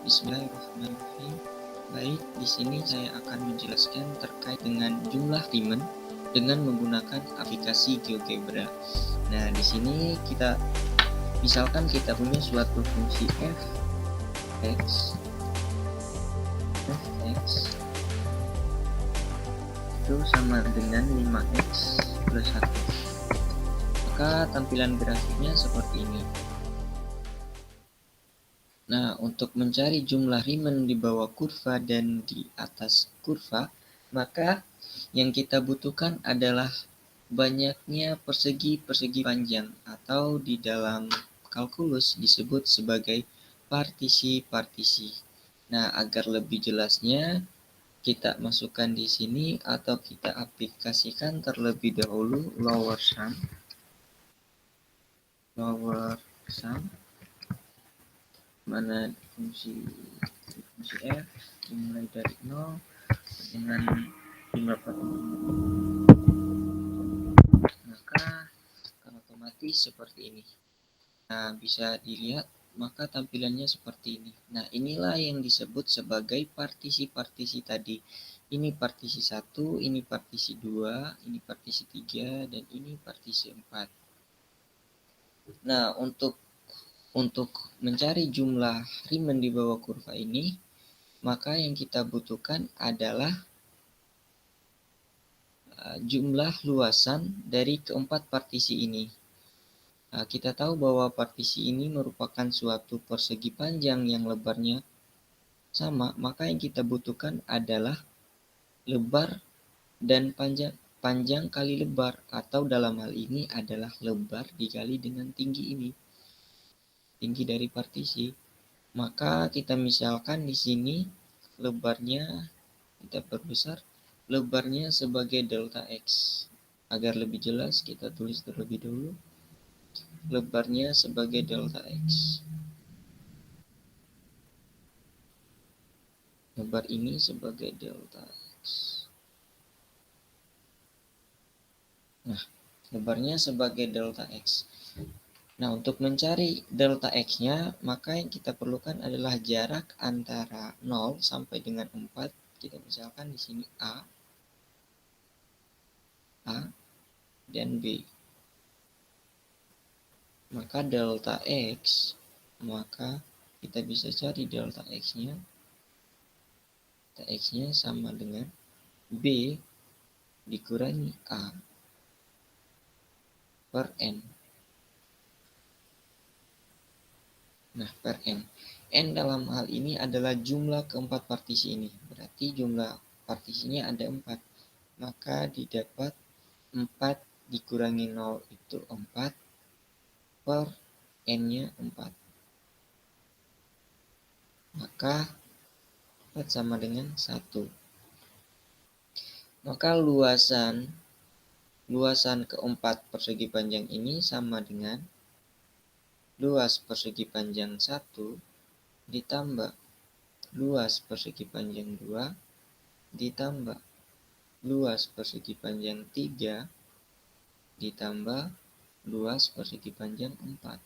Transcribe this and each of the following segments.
Bismillahirrahmanirrahim. Baik, di sini saya akan menjelaskan terkait dengan jumlah Riemann dengan menggunakan aplikasi GeoGebra. Nah, di sini misalkan kita punya suatu fungsi f(x) itu sama dengan 5x plus 1. Maka tampilan grafiknya seperti ini. Nah, untuk mencari jumlah Riemann di bawah kurva dan di atas kurva, maka yang kita butuhkan adalah banyaknya persegi-persegi panjang atau di dalam kalkulus disebut sebagai partisi-partisi. Nah, agar lebih jelasnya kita masukkan di sini atau kita aplikasikan terlebih dahulu lower sum mana fungsi f dimulai dari 0 dengan jumlah maka otomatis seperti ini. Nah, bisa dilihat maka tampilannya seperti ini. Nah, inilah yang disebut sebagai partisi-partisi tadi. Ini partisi 1, ini partisi 2, ini partisi 3, dan ini partisi 4. Nah, untuk mencari jumlah Riemann di bawah kurva ini, maka yang kita butuhkan adalah jumlah luasan dari keempat partisi ini. Kita tahu bahwa partisi ini merupakan suatu persegi panjang yang lebarnya sama, maka yang kita butuhkan adalah lebar dan panjang kali lebar, atau dalam hal ini adalah lebar dikali dengan tinggi ini, tinggi dari partisi. Maka kita misalkan di sini lebarnya kita perbesar, lebarnya sebagai delta x. Agar lebih jelas kita tulis terlebih dahulu. Lebarnya sebagai delta x. Lebar ini sebagai delta x. Nah, lebarnya sebagai delta x. Nah, untuk mencari delta x-nya, maka yang kita perlukan adalah jarak antara 0 sampai dengan 4. Kita misalkan di sini A dan B. Maka delta x, maka kita bisa cari delta x-nya. Delta x-nya sama dengan B dikurangi A per N. Nah, per N. N dalam hal ini adalah jumlah keempat partisi ini. Berarti jumlah partisinya ada 4. Maka didapat 4 dikurangi 0 itu 4 per N-nya 4. Maka 4 sama dengan 1. Maka luasan keempat persegi panjang ini sama dengan luas persegi panjang 1 ditambah luas persegi panjang 2 ditambah luas persegi panjang 3 ditambah luas persegi panjang 4.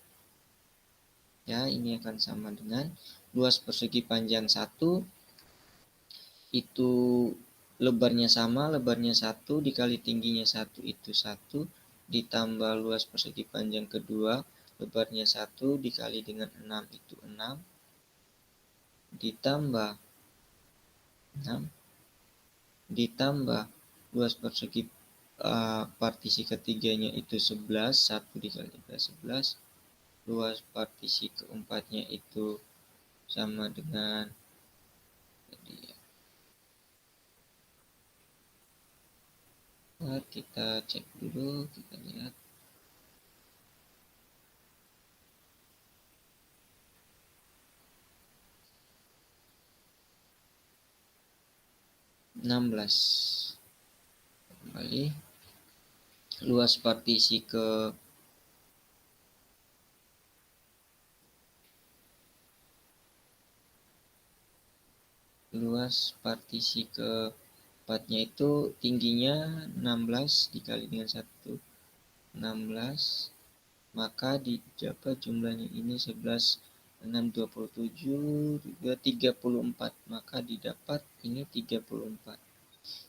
Ya, ini akan sama dengan luas persegi panjang 1 itu lebarnya sama, lebarnya 1 dikali tingginya 1 itu 1 ditambah luas persegi panjang kedua, lebarnya 1 dikali dengan 6 itu 6 ditambah luas persegi partisi ketiganya itu 11, 1 dikali 11, luas partisi keempatnya itu sama dengan kita cek dulu, kita lihat. Kembali luas partisi keempatnya itu tingginya 16 dikali dengan 1 16, maka didapat jumlahnya ini 11 627 juga 34, maka didapat ini 34.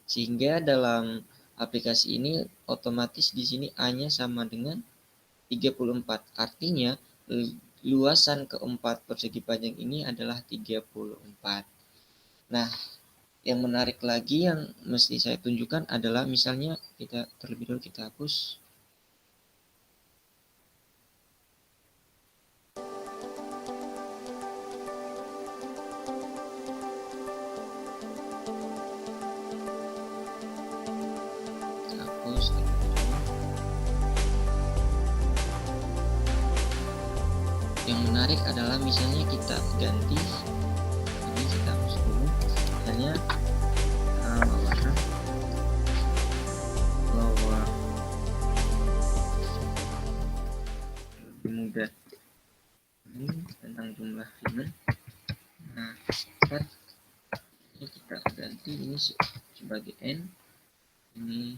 Sehingga dalam aplikasi ini otomatis di sini A-nya sama dengan 34. Artinya luasan keempat persegi panjang ini adalah 34. Nah, yang menarik lagi yang mesti saya tunjukkan adalah misalnya kita terlebih dahulu kita hapus. Hapus. Yang menarik adalah misalnya kita ganti ini, kita hapus dulu misalnya lower lebih mudah ini tentang jumlah ribbon. Nah, ini kita ganti ini sebagai n, ini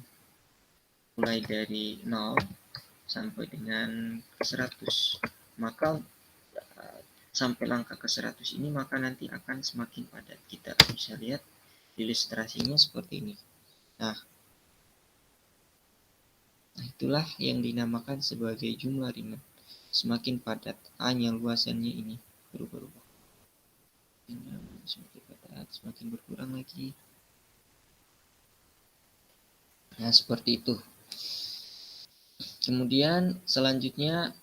mulai dari 0 sampai dengan 100, maka sampai langkah ke 100 ini maka nanti akan semakin padat. Kita bisa lihat ilustrasinya seperti ini. Nah, itulah yang dinamakan sebagai jumlah Riemann. Semakin padat A-nya, luasannya ini berubah-ubah. Semakin padat, semakin berkurang lagi. Nah, seperti itu. Kemudian selanjutnya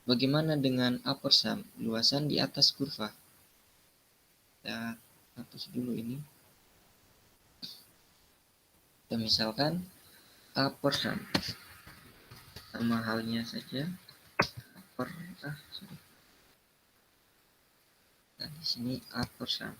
bagaimana dengan upper sum, luasan di atas kurva? Kita hapus dulu ini. Kita misalkan upper sum, sama halnya saja upper nah, di sini upper sum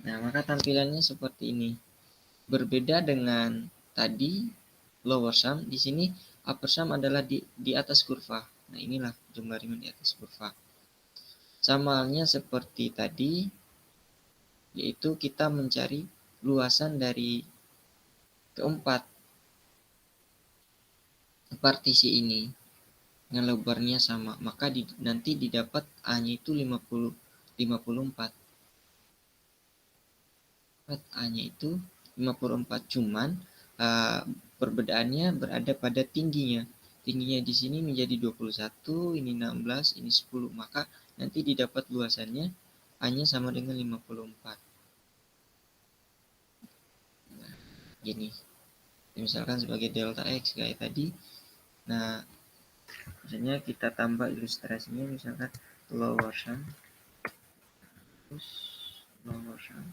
nah, maka tampilannya seperti ini. Berbeda dengan tadi lower sum, di sini upper sum adalah di atas kurva. Nah, inilah jumlah Riemann di atas kurva. Sama halnya seperti tadi, yaitu kita mencari luasan dari keempat partisi ini dengan lebarnya sama, maka nanti didapat A-nya itu 54. A-nya itu 54, cuman perbedaannya berada pada tingginya. Tingginya di sini menjadi 21, ini 16, ini 10, maka nanti didapat luasannya A-nya sama dengan 54. Nah, gini. Misalkan sebagai delta X kayak tadi. Nah, misalnya kita tambah ilustrasinya, misalkan lower sum, terus lower sum,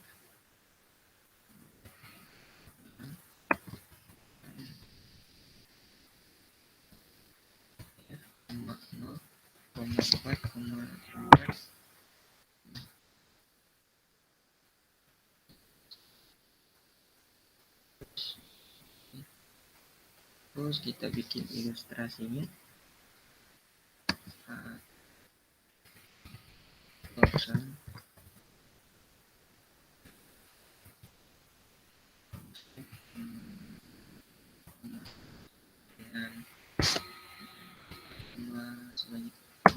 terus kita bikin ilustrasinya. Lower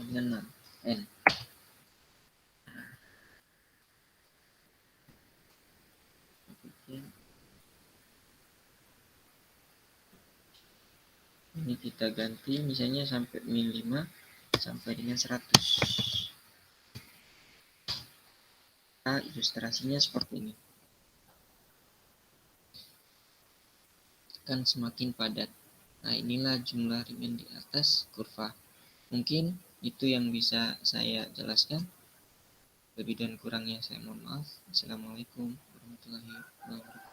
dengan 6 n. Ini kita ganti misalnya sampai min 5 sampai dengan 100. Nah, ilustrasinya seperti ini. Kan semakin padat. Nah, inilah jumlah Riemann di atas kurva. Mungkin itu yang bisa saya jelaskan. Lebih dan kurangnya saya mohon maaf. Assalamualaikum warahmatullahi wabarakatuh.